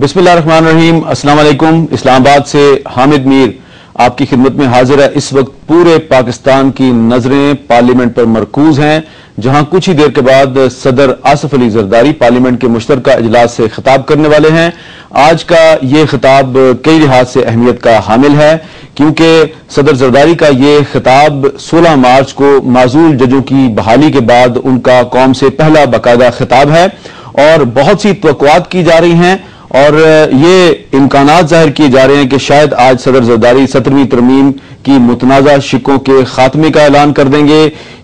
बिस्मिल्लाहिर्रहमानिर्रहीम। अस्सलाम वालेकुम। इस्लामाबाद से हामिद मीर आपकी खिदमत में हाजिर है। इस वक्त पूरे पाकिस्तान की नजरें पार्लियामेंट पर मरकूज हैं, जहां कुछ ही देर के बाद सदर आसिफ अली जरदारी पार्लियामेंट के मुश्तरका इजलास से खिताब करने वाले हैं। आज का ये खिताब कई लिहाज से अहमियत का हामिल है, क्योंकि सदर जरदारी का ये खिताब 16 मार्च को माजूल जजों की बहाली के बाद उनका कौम से पहला बाकायदा खिताब है और बहुत सी तवक्कुआत की जा रही हैं और ये इम्कानात जाहिर किए जा रहे हैं कि शायद आज सदर जरदारी 17वीं तरमीम की मुतनाज़ा शिकों के खात्मे का ऐलान कर देंगे।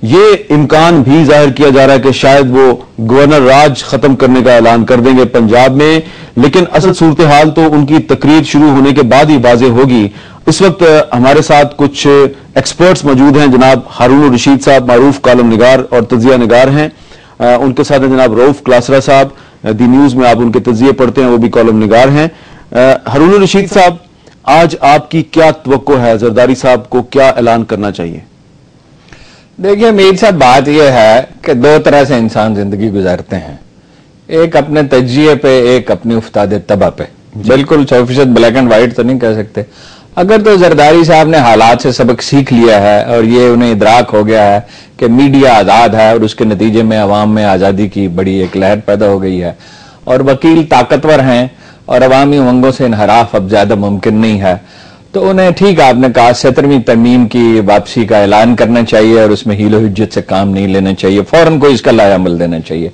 ये इम्कान भी जाहिर किया जा रहा है कि शायद वो गवर्नर राज खत्म करने का ऐलान कर देंगे पंजाब में, लेकिन असल सूरत हाल तो उनकी तकरीर शुरू होने के बाद ही वाज़ेह होगी। इस वक्त हमारे साथ कुछ एक्सपर्ट्स मौजूद हैं। जनाब हारून रशीद साहब मारूफ कॉलम निगार और तजिया निगार हैं, उनके साथ हैं जनाब रऊफ क्लासरा साहब, दी न्यूज में आप उनके तजिए पढ़ते हैं, वो भी कॉलम निगार हैं। हारून रशीद साहब, आज आपकी क्या तवक्को है, जरदारी साहब को क्या ऐलान करना चाहिए? देखिए मीर साहब, बात यह है कि दो तरह से इंसान जिंदगी गुजारते हैं, एक अपने तजिए पे, एक अपनी उफ्ताद तबा पे। बिल्कुल 100% ब्लैक एंड व्हाइट तो नहीं कह सकते। अगर तो जरदारी साहब ने हालात से सबक सीख लिया है और ये उन्हें इदराक हो गया है कि मीडिया आज़ाद है और उसके नतीजे में अवाम में आज़ादी की बड़ी एक लहर पैदा हो गई है और वकील ताकतवर हैं और अवामी उमंगों से इनहराफ अब ज्यादा मुमकिन नहीं है, तो उन्हें ठीक आपने कहा 17वीं तरमीम की वापसी का ऐलान करना चाहिए और उसमें हीलो हिज्जत से काम नहीं लेना चाहिए, फौरन को इसका लायामल देना चाहिए।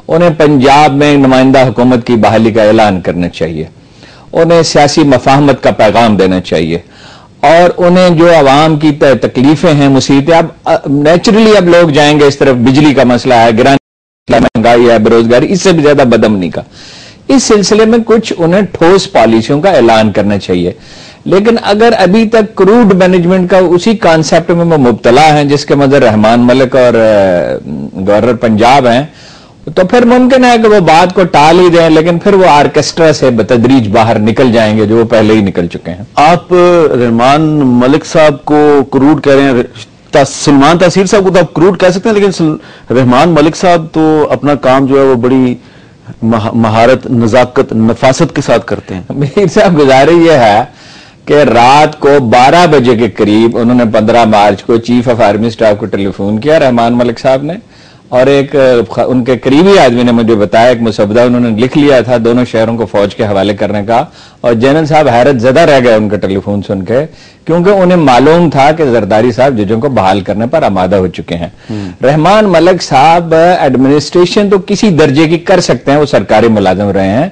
उन्हें पंजाब में नुमाइंदा हुकूमत की बहाली का ऐलान करना चाहिए, उन्हें सियासी मफाहमत का पैगाम देना चाहिए और उन्हें जो आवाम की तकलीफें हैं, मुसीबतें, अब नेचुरली अब लोग जाएंगे इस तरफ, बिजली का मसला है, गिरानी, महंगाई है, बेरोजगारी, इससे भी ज्यादा बदअमनी का। इस सिलसिले में कुछ उन्हें ठोस पॉलिसियों का ऐलान करना चाहिए। लेकिन अगर अभी तक क्रूड मैनेजमेंट का उसी कॉन्सेप्ट में वो मुब्तला है जिसके मदर रहमान मलिक और गवर्नर पंजाब हैं, तो फिर मुमकिन है कि वो बात को टाल ही दें, लेकिन फिर वो आर्केस्ट्रा से बतदरीज बाहर निकल जाएंगे जो वो पहले ही निकल चुके हैं। आप रहमान मलिक साहब को क्रूड कह रहे हैं, सलमान तासीर साहब को तो आप क्रूड कह सकते हैं, लेकिन रहमान मलिक साहब तो अपना काम जो है वो बड़ी महारत, नजाकत, नफासत के साथ करते हैं। मीर साहब, गुजारिश ये है कि रात को 12 बजे के करीब उन्होंने 15 मार्च को चीफ ऑफ आर्मी स्टाफ को टेलीफोन किया, रहमान मलिक साहब ने, और एक उनके करीबी आदमी ने मुझे बताया एक मुसवदा उन्होंने लिख लिया था दोनों शहरों को फौज के हवाले करने का, और जनरल साहब हैरत ज़दा रह गए उनका टेलीफोन सुन के, क्योंकि उन्हें मालूम था कि जरदारी साहब जजों को बहाल करने पर आमादा हो चुके हैं। रहमान मलिक साहब एडमिनिस्ट्रेशन तो किसी दर्जे की कर सकते हैं, वो सरकारी मुलाजिम रहे हैं,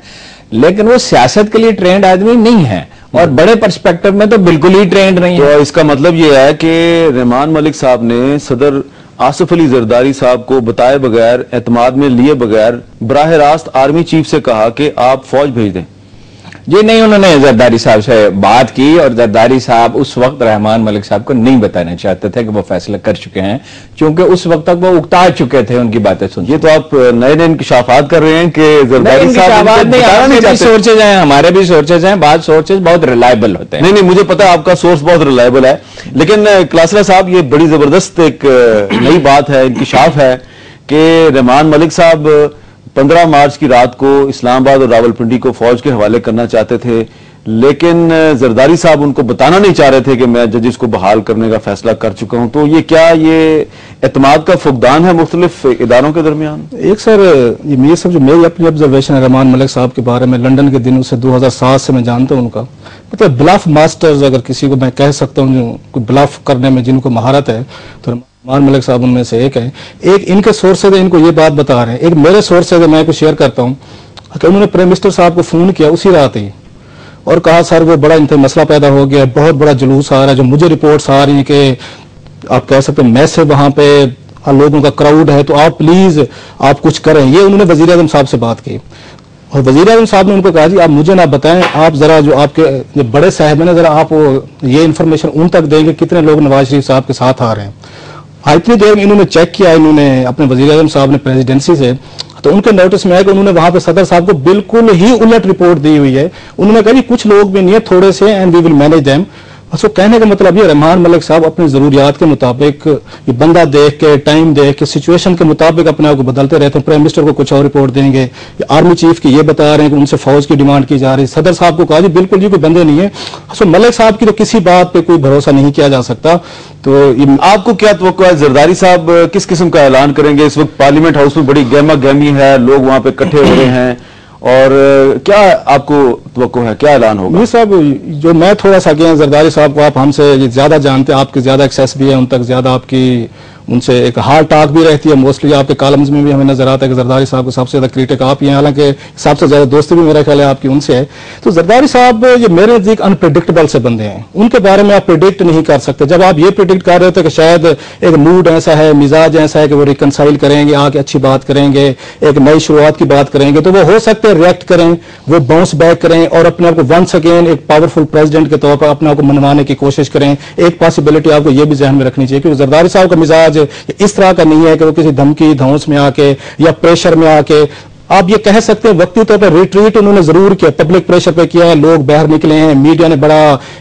लेकिन वो सियासत के लिए ट्रेंड आदमी नहीं है और बड़े पर्सपेक्टिव में तो बिल्कुल ही ट्रेंड नहीं है। तो इसका मतलब ये है कि रहमान मलिक साहब ने सदर आसिफ अली जरदारी साहब को बताए बगैर, एतमाद में लिए बगैर, बराह रास्त आर्मी चीफ से कहा कि आप फौज भेज दें। जी नहीं, उन्होंने जरदारी साहब से बात की और जरदारी साहब उस वक्त रहमान मलिक साहब को नहीं बताना चाहते थे कि वो फैसला कर चुके हैं, क्योंकि उस वक्त तक वो उकता चुके थे उनकी बातें सुन। ये तो आप नए नए इंकशाफात कर रहे हैं कि जरदारी साहब सोर्सेज हैं, हमारे भी सोर्सेज हैं, बाद सोर्सेज बहुत रिलायबल होते हैं। नहीं, मुझे पता है आपका सोर्स बहुत रिलायबल है, लेकिन क्लासरा साहब ये बड़ी जबरदस्त एक नई बात है, इंकशाफ है कि रहमान मलिक साहब 15 मार्च की रात को इस्लामाबाद और रावलपिंडी को फौज के हवाले करना चाहते थे, लेकिन जरदारी साहब उनको बताना नहीं चाह रहे थे कि मैं जजेस को बहाल करने का फैसला कर चुका हूं। तो ये क्या ये एतमाद का फुकदान है मुख्तलिफ इदारों के दरमियान? एक सर, ये मेरे सब जो मेरी अपनी ऑब्जर्वेशन है रहमान मलिक साहब के बारे में, लंदन के दिनों से 2007 से मैं जानता हूं उनका, मतलब ब्लफ मास्टर्स अगर किसी को मैं कह सकता हूँ जो कोई ब्लफ करने में जिनको महारत है, तो रहमान मलिक साहब उनमें से एक है। एक इनके सोर्सेज इनको ये बात बता रहे हैं, एक मेरे सोर्सेज मैं कुछ शेयर करता हूँ कि उन्होंने प्राइम मिनिस्टर साहब को फोन किया उसी रात ही और कहा सर वो बड़ा इनका मसला पैदा हो गया, बहुत बड़ा जुलूस आ रहा है, जो मुझे रिपोर्ट्स आ रही हैं कि आप कह सकते हैं मैसेज वहां पे लोगों का क्राउड है, तो आप प्लीज आप कुछ करें। ये उन्होंने वजीर आजम साहब से बात की और वजीर आजम साहब ने उनको कहा जी आप मुझे ना बताएं, आप जरा जो आपके जो बड़े साहब हैं ना, जरा आप ये इन्फॉर्मेशन उन तक देंगे कितने लोग नवाज शरीफ साहब के साथ आ रहे हैं। इतनी देर में इन्होंने चेक किया, इन्होंने अपने वजीर आजम साहब ने प्रेसिडेंसी से, तो उनके नोटिस में आया कि उन्होंने वहां पे सदर साहब को बिल्कुल ही उलट रिपोर्ट दी हुई है। उन्होंने कहा कि कुछ लोग भी नहीं है, थोड़े से, and we will manage them. अच्छा, कहने का मतलब ये रहमान मलिक साहब अपनी जरूरियात के मुताबिक ये बंदा देख के, टाइम देख के, सिचुएशन के मुताबिक अपने आप को बदलते रहते हैं। प्राइम मिनिस्टर को कुछ और रिपोर्ट देंगे, आर्मी चीफ की ये बता रहे हैं कि उनसे फौज की डिमांड की जा रही है, सदर साहब को कहा जी बिल्कुल जी कोई बंदे नहीं है। अच्छा, मलिक साहब की तो किसी बात पे कोई भरोसा नहीं किया जा सकता। तो आपको क्या तवक्को है, जरदारी साहब किस किस्म का ऐलान करेंगे? इस वक्त पार्लियामेंट हाउस में बड़ी गहमा गहमी है, लोग वहां पे इकट्ठे हो रहे हैं, और क्या आपको तवक्को है, क्या ऐलान होगा? ये साहब, जो मैं थोड़ा सा गया जरदारी साहब को आप हमसे ज्यादा जानते हैं, आपके ज्यादा एक्सेस भी है उन तक, ज्यादा आपकी उनसे एक हार्ड टॉक भी रहती है, मोस्टली आपके कॉलम्स में भी हमें नजर आता है कि जरदारी साहब को सबसे ज्यादा क्रिटिक आप ही हैं, हालांकि सबसे ज्यादा दोस्ती भी मेरा ख्याल है आपकी उनसे है। तो जरदारी साहब ये मेरे नजदीक अनप्रेडिक्टेबल से बंदे हैं, उनके बारे में आप प्रिडिक्ट नहीं कर सकते। जब आप ये प्रिडिक्ट कर रहे थे कि शायद एक मूड ऐसा है, मिजाज ऐसा है कि वो रिकनसाइल करेंगे, आके अच्छी बात करेंगे, एक नई शुरुआत की बात करेंगे, तो वो हो सकते हैं रिएक्ट करें, वो बाउंस बैक करें और अपने आप को वंस अगेन एक पावरफुल प्रेसिडेंट के तौर पर अपने आप को मनवाने की कोशिश करें। एक पॉसिबिलिटी आपको ये भी जहन में रखनी चाहिए कि जरदारी साहब का मिजाज इस तरह का नहीं है कि वो किसी धमकी धौंस में आके या प्रेशर में आके, आप ये कह सकते हैं वक्ती तौर पर रिट्रीट उन्होंने जरूर किया, पब्लिक प्रेशर पे किया है, लोग बाहर निकले हैं, मीडिया ने बड़ा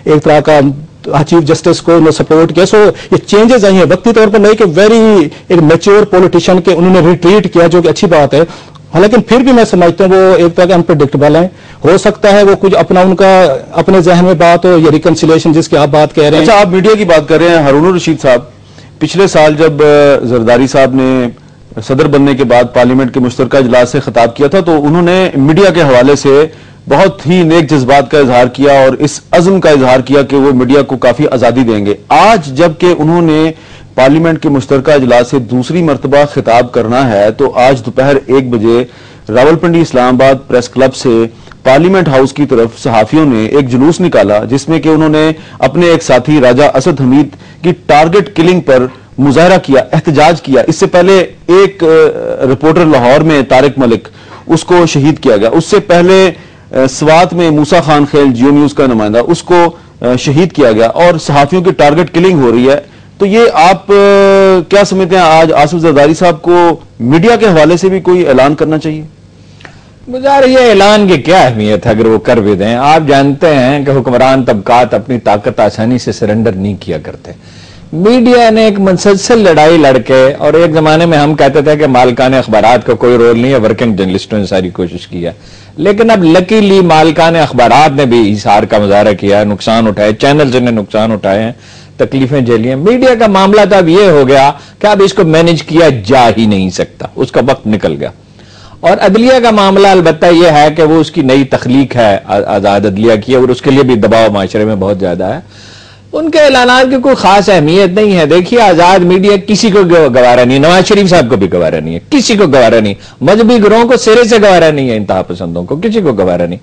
एक तरह का चीफ जस्टिस को उन्होंने सपोर्ट किया। सो ये चेंजेस आई हैं वक्ती तौर पर, नहीं कि वेरी एक मैच्योर पॉलिटिशियन के उन्होंने रिट्रीट किया, जो कि अच्छी बात है। हालांकि फिर भी मैं समझता हूँ वो एक तरह के अनप्रेडिक्टेबल है। हो सकता है वो कुछ अपना उनका अपने जहन में बात हो, ये रिकंसिलिएशन जिसकी आप बात कह रहे हैं। अच्छा, आप मीडिया की बात कर रहे हैं, हारून रशीद साहब पिछले साल जब जरदारी साहब ने सदर बनने के बाद पार्लियामेंट के मुश्तरका इजलास से खिताब किया था, तो उन्होंने मीडिया के हवाले से बहुत ही नेक जज्बात का इजहार किया और इस अज़्म का इजहार किया कि वो मीडिया को काफी आजादी देंगे। आज जबकि उन्होंने पार्लियामेंट के मुश्तरका इजलास से दूसरी मरतबा खिताब करना है, तो आज दोपहर 1 बजे रावलपिंडी इस्लामाबाद प्रेस क्लब से पार्लियामेंट हाउस की तरफ सहाफियों ने एक जुलूस निकाला, जिसमें कि उन्होंने अपने एक साथी राजा असद हमीद की टारगेट किलिंग पर मुजाहरा किया, एहतजाज किया। इससे पहले एक रिपोर्टर लाहौर में तारिक मलिक, उसको शहीद किया गया। उससे पहले स्वात में मूसा खान खेल जियो न्यूज का नुमाइंदा, उसको शहीद किया गया और सहाफियों की टारगेट किलिंग हो रही है। तो ये आप क्या समझते हैं, आज आसिफ जरदारी साहब को मीडिया के हवाले से भी कोई ऐलान करना चाहिए? मुझे ये ऐलान की क्या अहमियत है अगर वो कर भी दें। आप जानते हैं कि हुक्मरान तबकात अपनी ताकत आसानी से सरेंडर नहीं किया करते। मीडिया ने एक मुसलसल लड़ाई लड़के, और एक जमाने में हम कहते थे कि मालिकान अखबारात का कोई रोल नहीं है, वर्किंग जर्नलिस्टों ने सारी कोशिश की है, लेकिन अब लकीली मालिकान अखबारात ने भी इशार का मुजाहरा किया, नुकसान उठाए, चैनल्स ने नुकसान उठाए हैं, तकलीफें झेली हैं। मीडिया का मामला तो अब ये हो गया कि अब इसको मैनेज किया जा ही नहीं सकता, उसका वक्त निकल गया। और अदलिया का मामला अलबत्ता यह है कि वो उसकी नई तख्लीक है, आजाद अदलिया की, और उसके लिए भी दबाव माशरे में बहुत ज्यादा है। उनके ऐलानात की कोई खास अहमियत नहीं है। देखिए, आजाद मीडिया किसी को गवारा नहीं, नवाज शरीफ साहब को भी गवारा नहीं है, किसी को गवारा नहीं, मजहबी ग्रोहों को सिरे से गवारा नहीं है, इंतहा पसंदों को किसी को गवारा नहीं।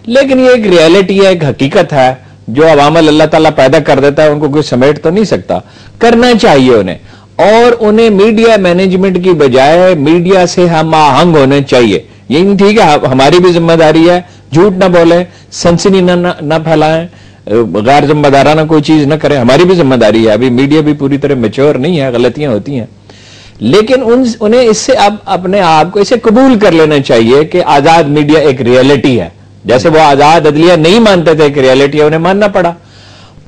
लेकिन ये एक रियलिटी है, एक हकीकत है जो अवामल अल्लाह ताला पैदा कर देता है, उनको कोई समेट तो नहीं सकता। करना चाहिए उन्हें, और उन्हें मीडिया मैनेजमेंट की बजाय मीडिया से हम आहंग होने चाहिए। ये ठीक है, हमारी भी जिम्मेदारी है, झूठ ना बोले, सनसनी ना फैलाएं, गैर जिम्मेदाराना कोई चीज ना करें, हमारी भी जिम्मेदारी है। अभी मीडिया भी पूरी तरह मैच्योर नहीं है, गलतियां होती हैं, लेकिन उन्हें इससे अब अपने आप को इसे कबूल कर लेना चाहिए कि आजाद मीडिया एक रियलिटी है। जैसे वो आजाद अदलिया नहीं मानते थे कि रियलिटी है, उन्हें मानना पड़ा।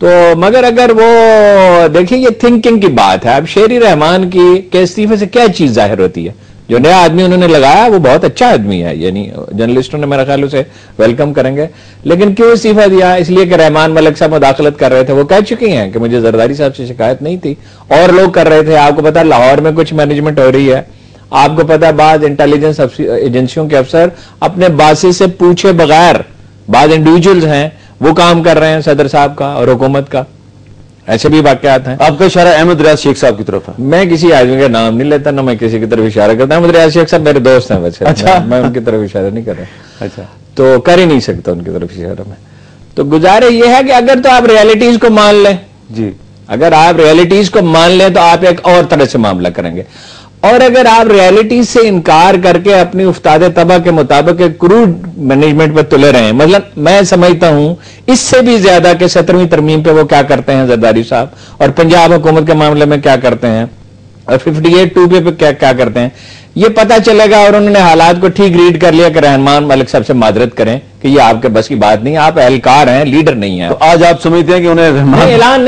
तो मगर अगर वो देखिए, ये थिंकिंग की बात है। अब शेरी रहमान की के इस्तीफे से क्या चीज जाहिर होती है? जो नया आदमी उन्होंने लगाया वो बहुत अच्छा आदमी है, यानी जर्नलिस्टों ने मेरा ख्याल उसे वेलकम करेंगे। लेकिन क्यों इस्तीफा दिया? इसलिए कि रहमान मलिक साहब मुदाखलत कर रहे थे। वो कह चुकी हैं कि मुझे जरदारी साहब से शिकायत नहीं थी, और लोग कर रहे थे। आपको पता है लाहौर में कुछ मैनेजमेंट हो रही है, आपको पता है बाद इंटेलिजेंस एजेंसियों के अफसर अपने बासिस से पूछे बगैर, बाद इंडिविजुअल्स हैं वो काम कर रहे हैं सदर साहब का और हुकूमत का। ऐसे भी वाकयात हैं। आपका इशारा अहमद रियाज शेख साहब की तरफ है। मैं किसी आदमी का नाम नहीं लेता, ना मैं किसी की तरफ इशारा करता। अहमद रियाज शेख साहब मेरे दोस्त हैं वैसे। अच्छा, मैं उनकी तरफ इशारा नहीं कर रहा। अच्छा, तो कर ही नहीं सकता उनकी तरफ इशारा में। तो गुजारे ये है कि अगर तो आप रियलिटीज को मान लें जी, अगर आप रियलिटीज को मान लें तो आप एक और तरह से मामला करेंगे, और अगर आप रियलिटीज से इनकार करके अपनी उफ्ताद तबा के मुताबिक क्रूड मैनेजमेंट पर तुले रहे हैं, मतलब मैं समझता हूं इससे भी ज्यादा कि 17वीं तरमीम पे वो क्या करते हैं जरदारी साहब, और पंजाब हुकूमत के मामले में क्या करते हैं, और 58(2) पे क्या करते हैं, یہ پتہ چلے گا اور انہوں نے حالات کو ٹھیک ریڈ کر لیا کہ رحمان ملک صاحب سے معذرت کریں کہ یہ آپ کے بس کی بات نہیں، آپ اہلکار ہیں، لیڈر نہیں ہیں. تو آج آپ سمجھتے ہیں کہ انہیں رحمان اعلان